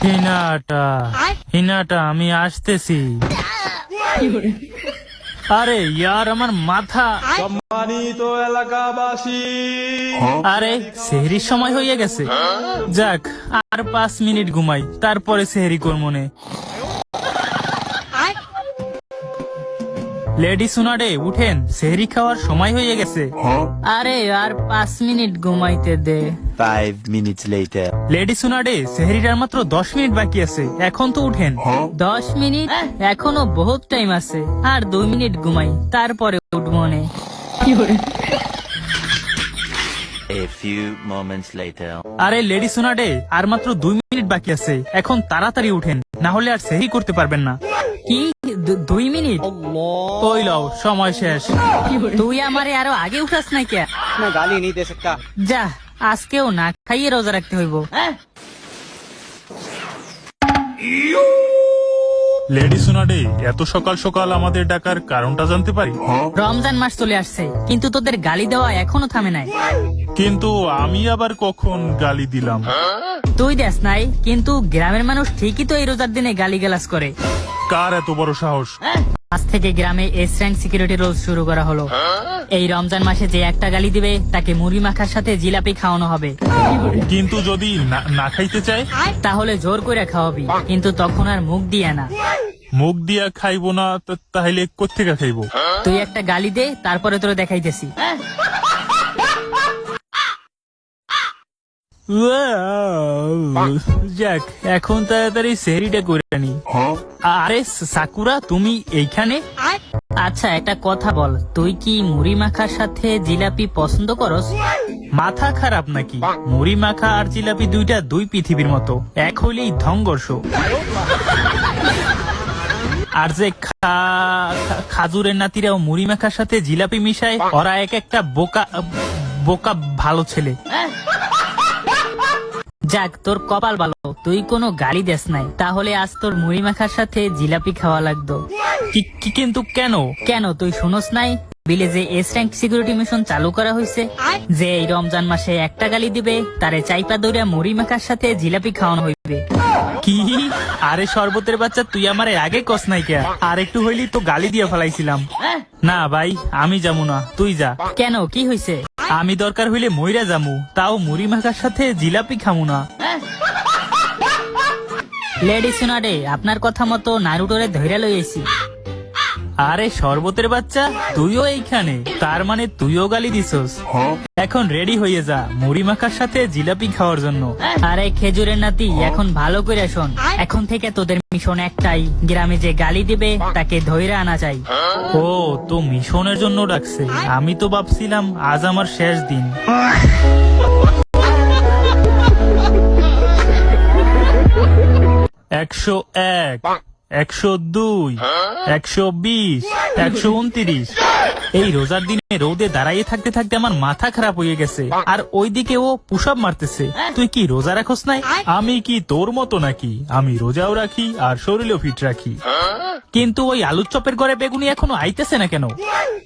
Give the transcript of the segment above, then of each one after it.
হিনাটা হিনাটা আমি আসতেছি। আরে ইয়ার আমার মাথা। সম্মানিত এলাকাবাসী, আরে সেহরির সময় হয়ে গেছে। যাক আর 5 মিনিট ঘুমাই, তারপরে সেহরি করমনে। লেডি সুনাডে উঠেন, সেহরি খাওয়ার সময় হয়ে গেছে। আরে আর 5 মিনিট ঘুমাইতে দে। 5 minutes later. লেডি সুনাডে সেহরিটার মাত্র 10 মিনিট বাকি আছে, এখন তো উঠেন। 10 মিনিট? এখনো বহুত টাইম আছে, আর 2 মিনিট ঘুমাই, তারপরে উঠবনে। A few moments later. আরে লেডি সুনাডে আর মাত্র 2 মিনিট বাকি আছে, এখন তাড়াতাড়ি উঠেন, না হলে আর সেহরি করতে পারবেন না। কি 2 মিনিট? ওই লও সময় শেষ। তুই আমারে আরো আগে উঠাস নাই কে? मैं गाली नहीं दे सकता। যা আজকেও না খাইয়ে রোজা রাখতে হইব। লেডি সুনাডে এত সকাল সকাল আমাদের ডাকার কারণটা জানতে পারি? রমজান মাস চলে আসছে, কিন্তু তোদের গালি দেওয়া এখনো থামে নাই। কিন্তু আমি আবার কখন গালি দিলাম? তুই দেখ নাই, কিন্তু গ্রামের মানুষ ঠিকই তো এই রোজার দিনে গালিগালাজ করে। কার এত বড় সাহস? আজ থেকে গ্রামে এস র্যাঙ্ক সিকিউরিটি রোজ শুরু করা হলো। এই রমজান মাসে যে একটা গালি দিবে তাকে মুড়ি মাখার সাথে জিলাপি খাওয়ানো হবে। কিন্তু যদি না খাইতে চায়? তাহলে জোর করে খাওয়াবি, কিন্তু তখন আর মুখ দিয়ে না। মুখ দিয়া খাইবো না তাহলে কোত্থেকে খাইবো? তুই একটা গালি দে, তারপরে তোরে দেখাইতেছি। যাক এখন তাড়াতাড়ি সেহরিটা করে নি। আরে সাকুরা তুমি এইখানে? আচ্ছা একটা কথা বল, তুই কি মুড়ি মাখার সাথে জিলাপি পছন্দ করস? মাথা খারাপ নাকি? মুড়ি মাখা আর জিলাপি দুইটা দুই পৃথিবীর মতো, এক হইলেই ধ্বংস। আর যে খাজুরের নাতিরাও মুড়ি মাখার সাথে জিলাপি মিশায়, ওরা এক একটা বোকা বোকা ভালো ছেলে। যাক তোর কপাল ভালো, তুই কোনো গালি দেস নাই, তাহলে আজ তোর মুড়ি মাখার সাথে জিলাপি খাওয়া লাগতো। কিন্তু কেন কেন তুই শুনস নাই? ভিলেজে এস র্যাঙ্ক সিকিউরিটি মিশন চালু করা হয়েছে, যে এই রমজান মাসে একটা গালি দিবে তারে চাইপা দৌড়া মুড়ি মাখার সাথে জিলাপি খাওয়ানো হইবে। কি? আরে শরবতের বাচ্চা, তুই আমারে আগে কস নাই কে? আর একটু হইলি তো গালি দিয়ে ফেলাইছিলাম। না ভাই আমি যাবো না, তুই যা। কেন কি হইছে? আমি দরকার হইলে মইরা যামু, তাও মুড়ি মাখার সাথে জিলাপি খামু না। লেডি সুনাডে আপনার কথা মতো নারুটোরে ধইরা লইছি। আরে শরবতের বাচ্চা, তুইও এইখানে? তার মানে তুইও গালি দিছস? এখন রেডি হয়ে যা মুড়ি মাখার সাথে জিলাপি খাওয়ার জন্য। আরে খেজুরের নাতি, এখন ভালো করে শোন, এখন থেকে তোদের মিশন একটাই, গ্রামে যে গালি দিবে তাকে ধইরা আনা চাই। ও তো মিশনের জন্য ডাকছে, আমি তো ভাবছিলাম আজ আমার শেষ দিন। 101, 102, 120, 129। এই রোজার দিনে রোদে দাঁড়াইয়ে থাকতে থাকতে আমার মাথা খারাপ হয়ে গেছে, আর ওইদিকে ও পুশ আপ মারতেছে। তুই কি রোজা রাখোস নাই? আমি কি তোর মতো নাকি? আমি রোজাও রাখি আর শরীরও ফিট রাখি। কিন্তু ওই আলুর চপের ঘরে বেগুনি এখনো আইতেছে না কেন?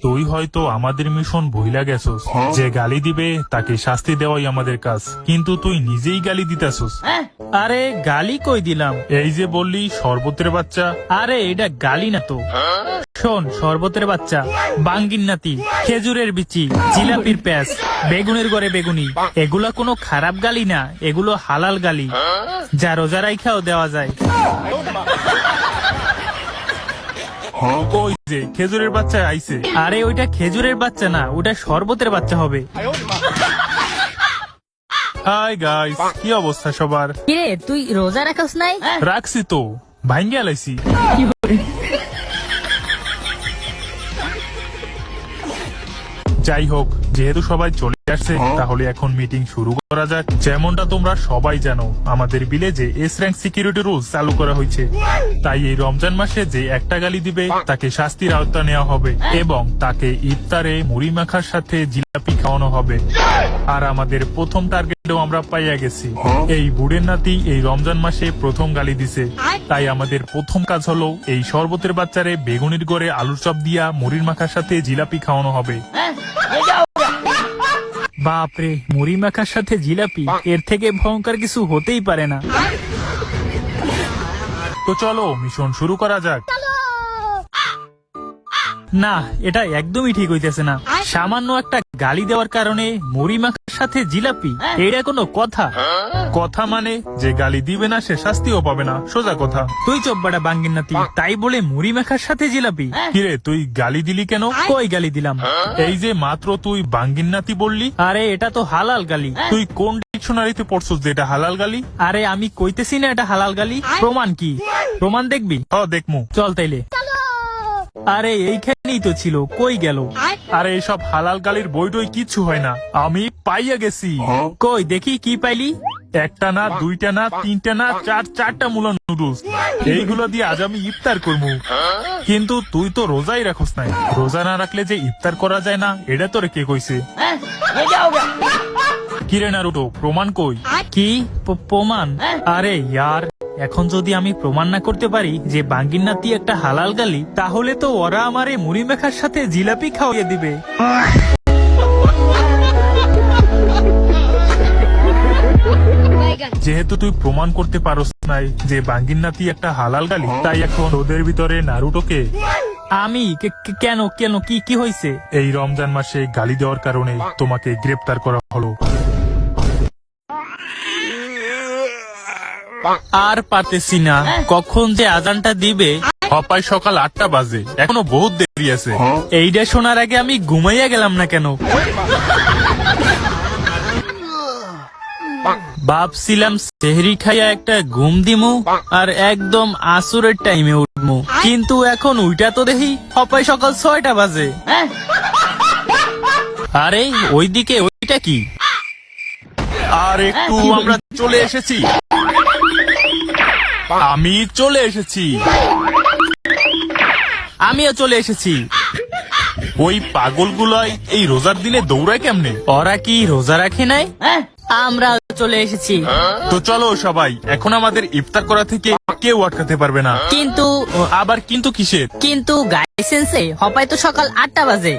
তুই হয়তো আমাদের মিশন ভুইলা গেছস, যে গালি দিবে তাকে শাস্তি দেওয়াই আমাদের কাজ, কিন্তু তুই নিজেই গালি দিতেছস। আরে গালি কই দিলাম? এই যে বললি শরবতের বাচ্চা। আরে এটা গালি না তো। শোন শরবতের বাচ্চা, বাঙ্গির নাতি, খেজুরের বিচি, জিলাপির প্যাস, বেগুনের ঘরে বেগুনি, এগুলা কোনো খারাপ গালি না, এগুলো হালাল গালি, যা রোজা রাইখাও দেওয়া যায়। ওই যে খেজুরের বাচ্চা আইছে। আরে ওইটা খেজুরের বাচ্চা না, ওটা শরবতের বাচ্চা হবে। হাই গাইস, কি অবস্থা সবার? কিরে তুই রোজা রাখাস নাই? রাখছি তো, ভাঙ্গে আলাইছি। যাই হোক, যেহেতু সবাই চলে আসছে, তাহলে এখন মিটিং শুরু করা যাক। যেমনটা তোমরা সবাই জানো, আমাদের ভিলেজে এস র্যাঙ্ক সিকিউরিটি রুলস চালু করা হয়েছে, তাই এই রমজান মাসে যে একটা গালি দিবে তাকে শাস্তির আওতা নেওয়া হবে, এবং তাকে ইফতারে মুড়ি মাখার সাথে জিলাপি খাওয়ানো হবে। আর আমাদের প্রথম টার্গেটও আমরা পাইয়া গেছি। এই বুড়ের নাতি এই রমজান মাসে প্রথম গালি দিছে, তাই আমাদের প্রথম কাজ হলো এই শরবতের বাচ্চারে বেগুনির গড়ে আলুর চপ দিয়া মুড়ির মাখার সাথে জিলাপি খাওয়ানো হবে। বাপরে, মুড়ি মাখার সাথে জিলাপি, এর থেকে ভয়ঙ্কর কিছু হতেই পারে না। তো চলো মিশন শুরু করা যাক। না, এটা একদমই ঠিক হইতেছে না। সামান্য একটা গালি দেওয়ার কারণে মুড়ি মাখার সাথে জিলাপি, এটা কোনো কথা? কথা মানে যে গালি দিবে না সে শাস্তিও পাবে না, সোজা কথা। তুই চব্বাটা বাঙ্গিন নাতি, তাই বলে মুড়ি মাখার সাথে জিলাপি? কিরে তুই গালি দিলি কেন? কই গালি দিলাম? এই যে মাত্র তুই বাঙ্গিন্নাতি বললি। আরে এটা তো হালাল গালি। তুই কোন ডিকশনারিতে পড়ছস যে এটা হালাল গালি? আরে আমি কইতেছি না এটা হালাল গালি। প্রমাণ কি? প্রমাণ দেখবি? দেখমু। চল তাইলে। আরে এইখানেই তো ছিল, কই গেল? আরে এসব হালাল গালির বইটই কিচ্ছু হয় না, আমি পাইয়া গেছি। কই দেখি কি পাইলি? একটা না, দুইটা না, তিনটা না, চারটা মুলা নুডলস। এইগুলো দিয়ে আজ আমি ইফতার করবো। কিন্তু তুই তো রোজাই রাখস নাই। রোজা না রাখলে যে ইফতার করা যায় না, এটা তোরে কে কইছে? কিরে নারুটো, প্রমাণ কই? কি প্রমাণ? আরে ইয়ার, এখন যদি আমি প্রমাণ না করতে পারি যে বাঙ্গিন্নাতি একটা হালাল গালি, তাহলে তো ওরা আমারে মুড়ি মেখার সাথে জিলাপি খাওয়িয়ে দিবে। যেহেতু তুই প্রমাণ করতে পারস নাই যে বাঙ্গিন্নাতি একটা হালাল গালি, তাই এখন তোদের ভিতরে নারুটোকে আমি কেন কেন কি কি হয়েছে? এই রমজান মাসে গালি দেওয়ার কারণে তোমাকে গ্রেপ্তার করা হলো। আর পারতেছি না, কখন যে আজানটা দিবে। হপায় সকাল 8টা বাজে, এখনো বহুত দেরি আছে। এইটা শোনার আগে আমি ঘুমাইয়া গেলাম না কেন? ভাবছিলাম সেহরি খাইয়া একটা ঘুম দিমু আর একদম আসরের টাইমে উঠমু, কিন্তু এখন উইটা তো দেখি হপায় সকাল 6টা বাজে। আরে ওইদিকে ওইটা কি? আর একটু আমরা চলে এসেছি। আমি চলে এসেছি। আমিও চলে এসেছি। ওই পাগলগুলাই এই রোজার দিনে দৌড়ায় কেমনে? ওরা কি রোজা রাখে নাই? আমরা চলে এসেছি। তো চলো সবাই, এখন আমাদের ইফতার করা থেকে কেউ আটকাতে পারবে না। কিন্তু আবার কিন্তু কিসের? কিন্তু গাইসেন্সে হপায় তো সকাল 8টা বাজে,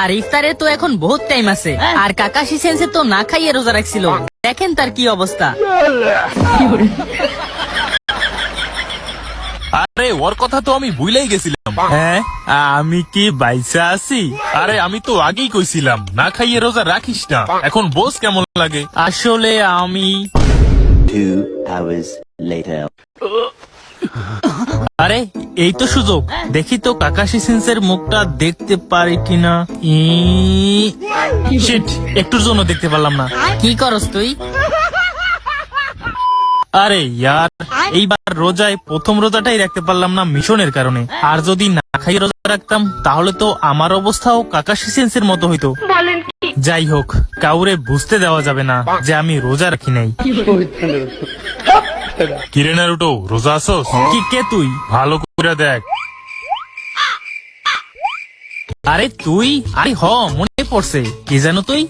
আর ইফতারের তো এখন বহুত টাইম আছে। আর কাকাশি সেন্সে তো না খাইয়ে রোজা রাখছিল, দেখেন তার কি অবস্থা। আরে ওর কথা তো আমি ভুলেই গেছিলাম। হ্যাঁ, আমি কি বাইসা আছি? আরে আমি তো আগেই কইছিলাম না খাইয়ে রোজা রাখিস না। এখন বোস কেমন লাগে? আসলে আমি 2 hours later. আরে এই তো সুযোগ, দেখি তো কাকাশি সেন্সের মুখটা দেখতে পারি কিনা। শিট, একটুর জন্য দেখতে পারলাম না। কি করস তুই? আরে ইয়ার, এইবার রোজায় প্রথম রোজাটাই রাখতে পারলাম না মিশনের কারণে। আর যদি না খাই রোজা রাখতাম তাহলে তো আমার অবস্থাও কাকাশি সেন্সের মতো হইতো। যাই হোক, কাউরে বুঝতে দেওয়া যাবে না যে আমি রোজা রাখি নাই। কিরে নারুটো, রোজা আসোস? কি কে তুই? ভালো করে দেখ। আরে তুই? আরে মনে পড়ছে, কি জানো তুই?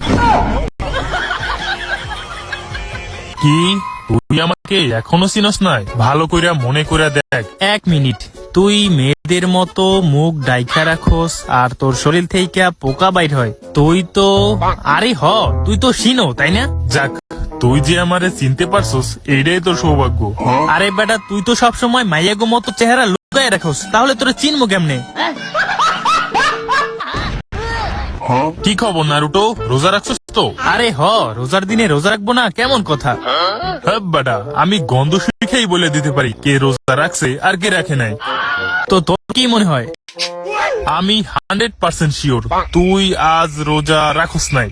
কি তুই আমাকে এখনো চিনস নাই? ভালো কইরা মনে করে দেখ। 1 মিনিট, তুই মেয়েদের মতো মুখ ডাইখা রাখোস আর তোর শরীর থেকে পোকা বাইর হয়। তুই তো আরে তুই তো শিনো, তাই না? যাক, তুই যে আমারে চিনতে পারছস এইটাই তোর সৌভাগ্য। আরে বেটা, তুই তো সবসময় মাইয়াগো মতো চেহারা লুকায় রাখোস, তাহলে তোরা চিনবো কেমনে? কি খবর নারুটো, রোজা রাখছস তো? আরে রোজার দিনে রোজা রাখবো না, কেমন কথা? হ্যাঁ বেটা, আমি গন্ধ শিখেই বলে দিতে পারি কে রোজা রাখছে আর কে রাখে নাই। তো তোর কি মনে হয়? আমি 100% শিওর তুই আজ রোজা রাখস নাই।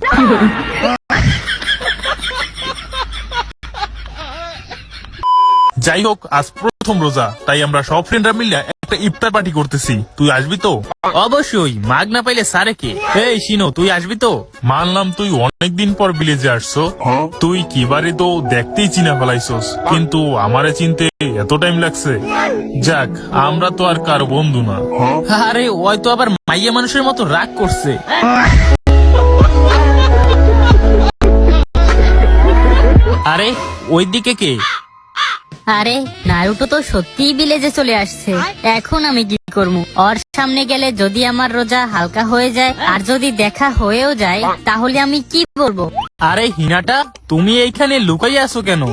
যাই হোক, আজ প্রথম রোজা, তাই আমরা সব ফ্রেন্ডরা মিলে একটা ইফতার পার্টি করতেছি। তুই আসবি তো? অবশ্যই, মাগ না পাইলে সারে কে? এই শিনো, তুই আসবি তো? মানলাম তুই অনেকদিন পর ভিলেজে আসছো, তুই কিবারে তো দেখতেই চিনা ফেলাইছস, কিন্তু আমারে চিনতে এত টাইম লাগছে। যাক, আমরা তো আর কার বন্ধু না। আরে ওই তো আবার মাইয়া মানুষের মতো রাগ করছে। আরে ওইদিকে কে? আরে নারুটো তো সত্যিই ভিলেজে চলে আসছে, এখন আমি কি করবো? ওর সামনে গেলে যদি আমার রোজা হালকা হয়ে যায় আর যদি দেখা হয়েও যায় তাহলে আমি কি বলবো? আরে হিনাটা, তুমি এইখানে লুকাই আছো কেন?